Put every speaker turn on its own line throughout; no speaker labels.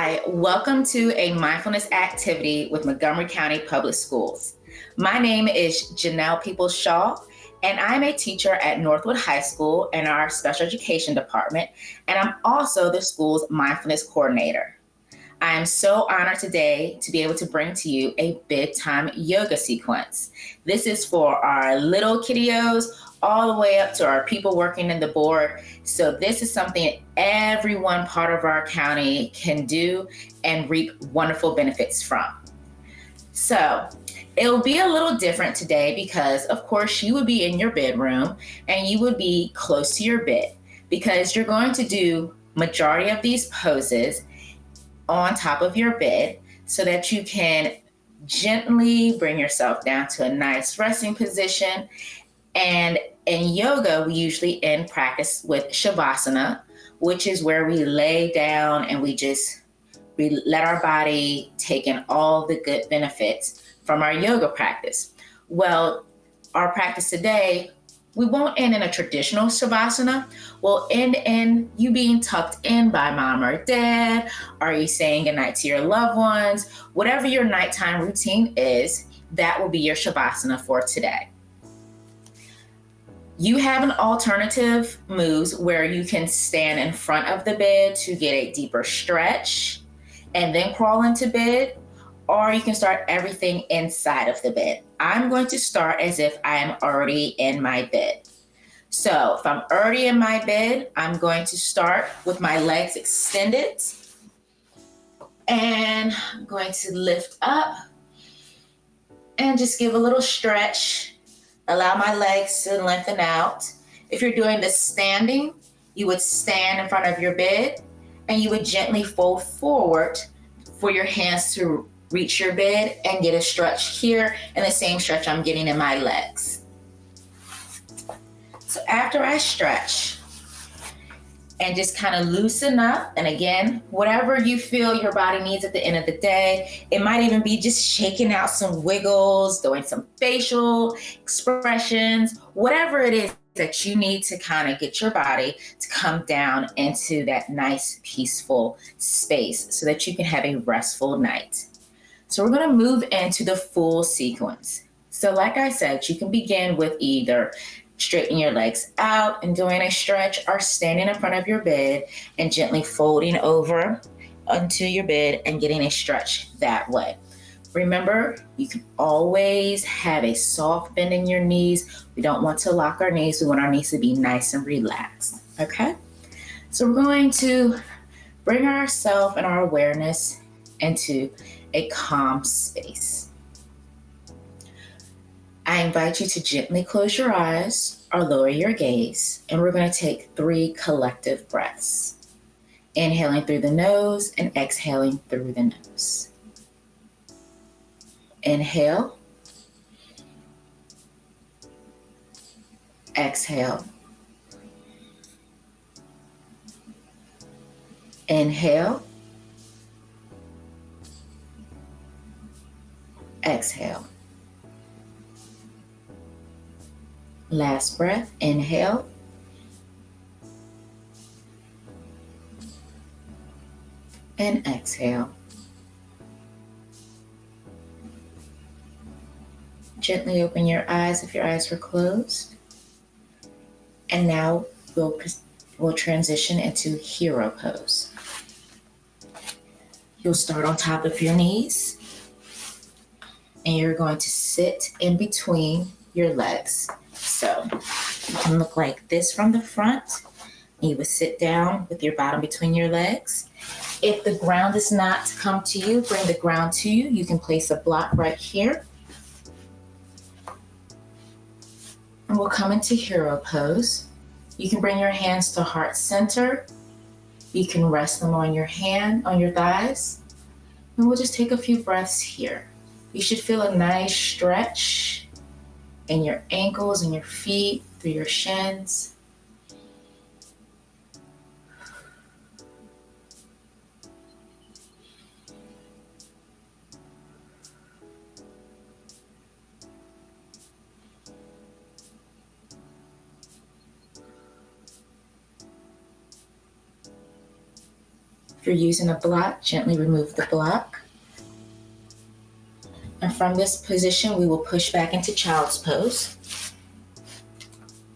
Hi, welcome to a mindfulness activity with Montgomery County Public Schools. My name is Janelle Peoples-Shaw, and I'm a teacher at Northwood High School in our special education department, and I'm also the school's mindfulness coordinator. I am so honored today to be able to bring to you a bedtime yoga sequence. This is for our little kiddios all the way up to our people working in the board. So this is something every one part of our county can do and reap wonderful benefits from. So it'll be a little different today because, of course, you would be in your bedroom and you would be close to your bed because you're going to do majority of these poses on top of your bed so that you can gently bring yourself down to a nice resting position. And in yoga, we usually end practice with Shavasana, which is where we lay down and we let our body take in all the good benefits from our yoga practice. Well, our practice today, we won't end in a traditional Shavasana. We'll end in you being tucked in by mom or dad. Are you saying goodnight to your loved ones? Whatever your nighttime routine is, that will be your Shavasana for today. You have an alternative moves where you can stand in front of the bed to get a deeper stretch and then crawl into bed, or you can start everything inside of the bed. I'm going to start as if I am already in my bed. So if I'm already in my bed, I'm going to start with my legs extended, and I'm going to lift up and just give a little stretch. Allow my legs to lengthen out. If you're doing this standing, you would stand in front of your bed and you would gently fold forward for your hands to reach your bed and get a stretch here and the same stretch I'm getting in my legs. So after I stretch and just kind of loosen up, and again, whatever you feel your body needs at the end of the day, it might even be just shaking out some wiggles, doing some facial expressions, whatever it is that you need to kind of get your body to come down into that nice, peaceful space so that you can have a restful night. So we're going to move into the full sequence. So like I said, you can begin with either straightening your legs out and doing a stretch, or standing in front of your bed and gently folding over onto your bed and getting a stretch that way. Remember, you can always have a soft bend in your knees. We don't want to lock our knees. We want our knees to be nice and relaxed, okay? So we're going to bring ourselves and our awareness into a calm space. I invite you to gently close your eyes or lower your gaze, and we're going to take 3 collective breaths. Inhaling through the nose and exhaling through the nose. Inhale. Exhale. Inhale. Exhale. Last breath, inhale. And exhale. Gently open your eyes if your eyes were closed. And now we'll transition into hero pose. You'll start on top of your knees, and you're going to sit in between your legs. So you can look like this from the front. And you would sit down with your bottom between your legs. If the ground does not come to you, bring the ground to you. You can place a block right here. And we'll come into hero pose. You can bring your hands to heart center. You can rest them on your thighs. And we'll just take a few breaths here. You should feel a nice stretch in your ankles and your feet, through your shins. you're using a block, gently remove the block. And from this position, we will push back into child's pose.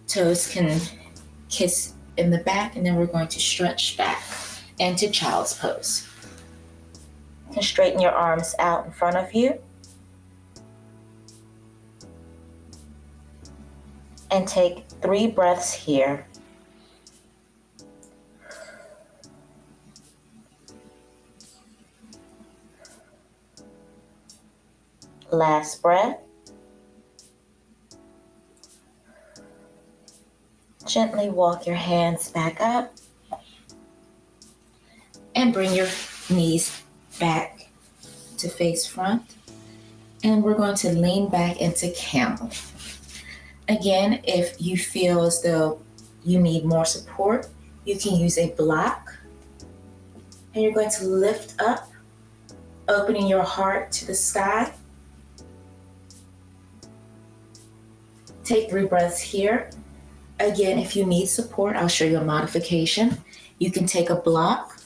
Toes can kiss in the back, and then we're going to stretch back into child's pose. You can straighten your arms out in front of you. And take 3 breaths here. Last breath. Gently walk your hands back up and bring your knees back to face front. And we're going to lean back into camel. Again, if you feel as though you need more support, you can use a block. And you're going to lift up, opening your heart to the sky. Take 3 breaths here. Again, if you need support, I'll show you a modification. You can take a block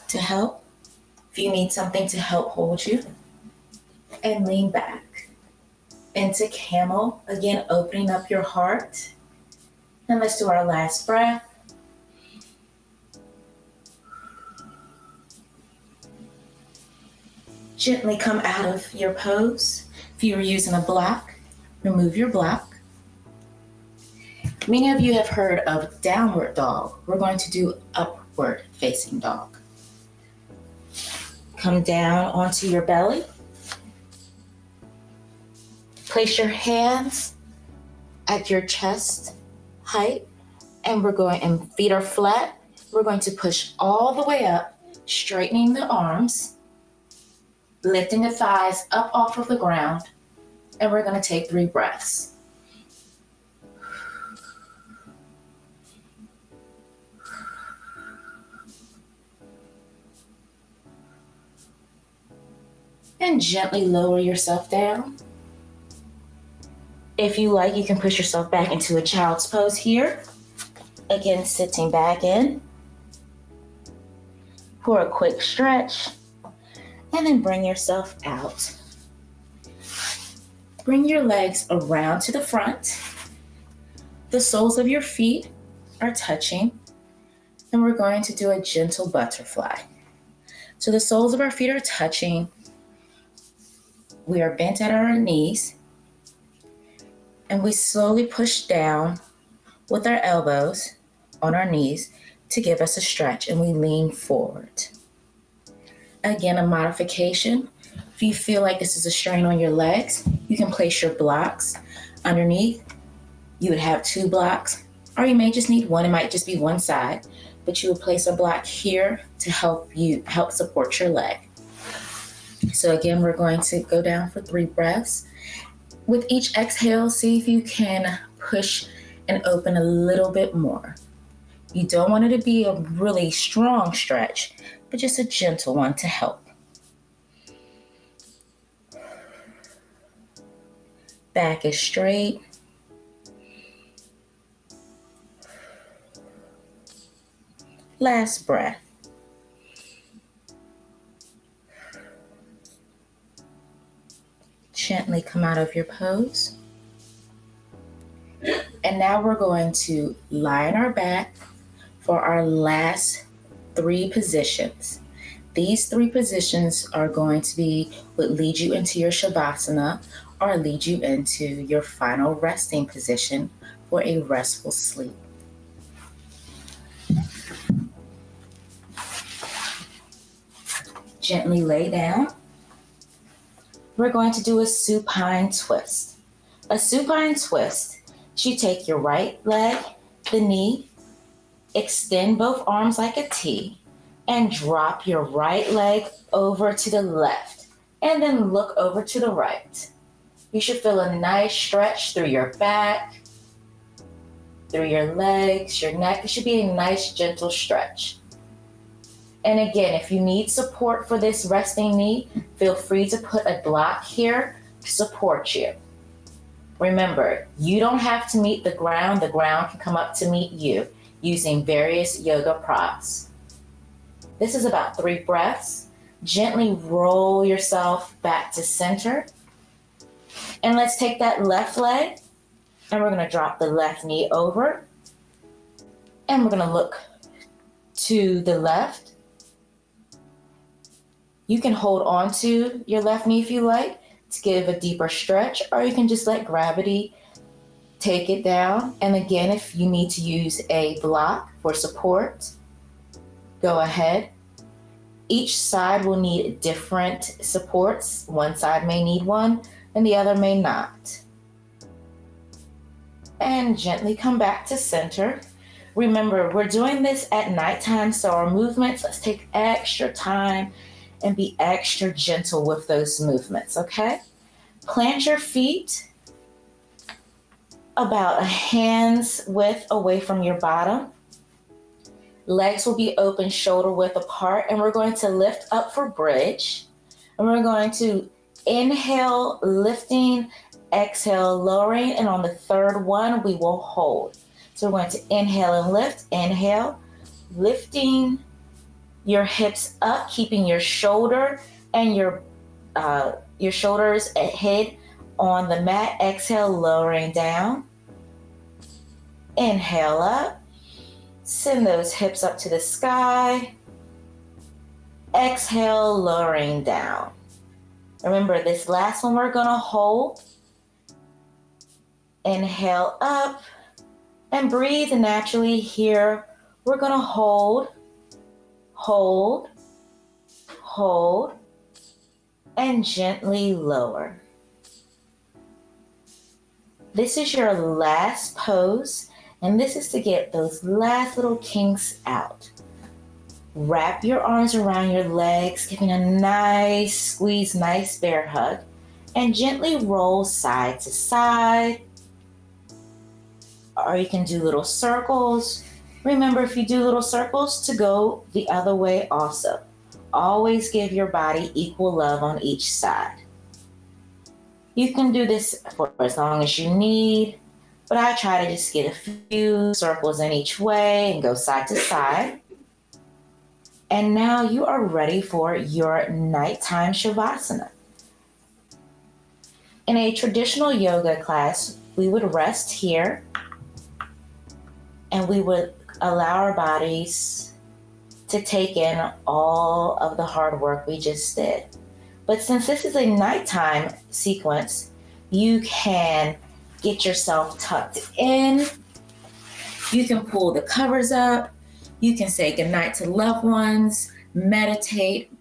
to help. If you need something to help hold you, and lean back into camel. Again, opening up your heart. And let's do our last breath. Gently come out of your pose. If you are using a block, remove your block. Many of you have heard of downward dog. We're going to do upward facing dog. Come down onto your belly. Place your hands at your chest height, and feet are flat. We're going to push all the way up, straightening the arms, lifting the thighs up off of the ground, and we're going to take 3 breaths. And gently lower yourself down. If you like, you can push yourself back into a child's pose here. Again, sitting back in for a quick stretch, and then bring yourself out. Bring your legs around to the front. The soles of your feet are touching, and we're going to do a gentle butterfly. So the soles of our feet are touching. We are bent at our knees, and we slowly push down with our elbows on our knees to give us a stretch, and we lean forward. Again, a modification. If you feel like this is a strain on your legs, you can place your blocks underneath. You would have 2 blocks, or you may just need 1. It might just be one side, but you would place a block here to help support your leg. So again, we're going to go down for 3 breaths. With each exhale, see if you can push and open a little bit more. You don't want it to be a really strong stretch, but just a gentle one to help. Back is straight. Last breath. Gently come out of your pose. And now we're going to lie on our back for our last 3 positions. These 3 positions are going to be what lead you into your Shavasana or lead you into your final resting position for a restful sleep. Gently lay down. We're going to do a supine twist. A supine twist, you take your right leg, the knee, extend both arms like a T, and drop your right leg over to the left, and then look over to the right. You should feel a nice stretch through your back, through your legs, your neck. It should be a nice, gentle stretch. And again, if you need support for this resting knee, feel free to put a block here to support you. Remember, you don't have to meet the ground. The ground can come up to meet you. using various yoga props. This is about 3 breaths. Gently roll yourself back to center. And let's take that left leg and we're going to drop the left knee over. And we're going to look to the left. You can hold on to your left knee if you like to give a deeper stretch, or you can just let gravity take it down. And again, if you need to use a block for support, go ahead. Each side will need different supports. One side may need one and the other may not. And gently come back to center. Remember, we're doing this at nighttime, so our movements, let's take extra time and be extra gentle with those movements, okay? Plant your feet about a hand's width away from your bottom. Legs will be open, shoulder width apart, and we're going to lift up for bridge. And we're going to inhale, lifting, exhale, lowering, and on the third one, we will hold. So we're going to inhale and lift, inhale, lifting your hips up, keeping your shoulder and your shoulders head on the mat. Exhale, lowering down. Inhale up. Send those hips up to the sky. Exhale, lowering down. Remember, this last one we're going to hold. Inhale up and breathe naturally here. We're going to hold, hold, hold, and gently lower. This is your last pose, and this is to get those last little kinks out. Wrap your arms around your legs, giving a nice squeeze, nice bear hug, and gently roll side to side. Or you can do little circles. Remember, if you do little circles, to go the other way also. Always give your body equal love on each side. You can do this for as long as you need, but I try to just get a few circles in each way and go side to side. And now you are ready for your nighttime Shavasana. In a traditional yoga class, we would rest here and we would allow our bodies to take in all of the hard work we just did. But since this is a nighttime sequence, you can get yourself tucked in. You can pull the covers up. You can say goodnight to loved ones, meditate,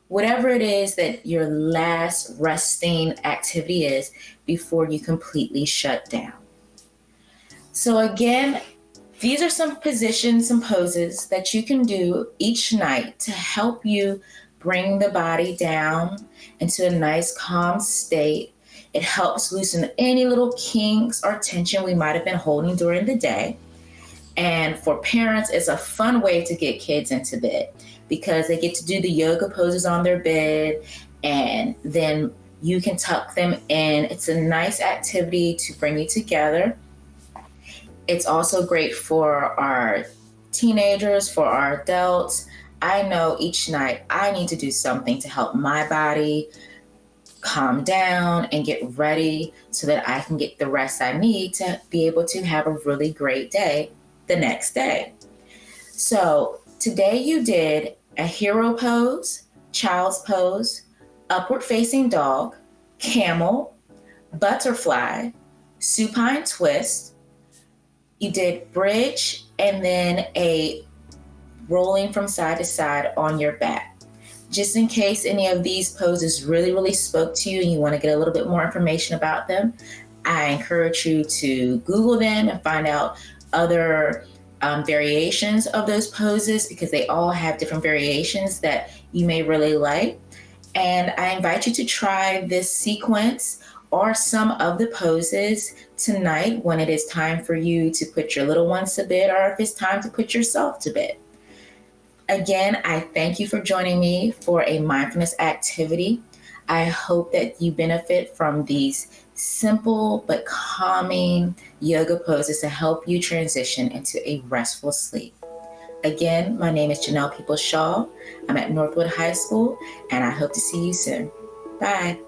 whatever it is that your last resting activity is before you completely shut down. So again, these are some positions, some poses that you can do each night to help you bring the body down into a nice calm state. It helps loosen any little kinks or tension we might have been holding during the day. And for parents, it's a fun way to get kids into bed because they get to do the yoga poses on their bed and then you can tuck them in. It's a nice activity to bring you together. It's also great for our teenagers, for our adults. I know each night I need to do something to help my body calm down and get ready so that I can get the rest I need to be able to have a really great day the next day. So today you did a hero pose, child's pose, upward facing dog, camel, butterfly, supine twist. You did bridge and then a rolling from side to side on your back. Just in case any of these poses really spoke to you and you want to get a little bit more information about them, I encourage you to Google them and find out other variations of those poses because they all have different variations that you may really like. And I invite you to try this sequence or some of the poses tonight when it is time for you to put your little ones to bed or if it's time to put yourself to bed. Again, I thank you for joining me for a mindfulness activity. I hope that you benefit from these simple but calming yoga poses to help you transition into a restful sleep. Again, my name is Janelle Peoples-Shaw. I'm at Northwood High School, and I hope to see you soon. Bye.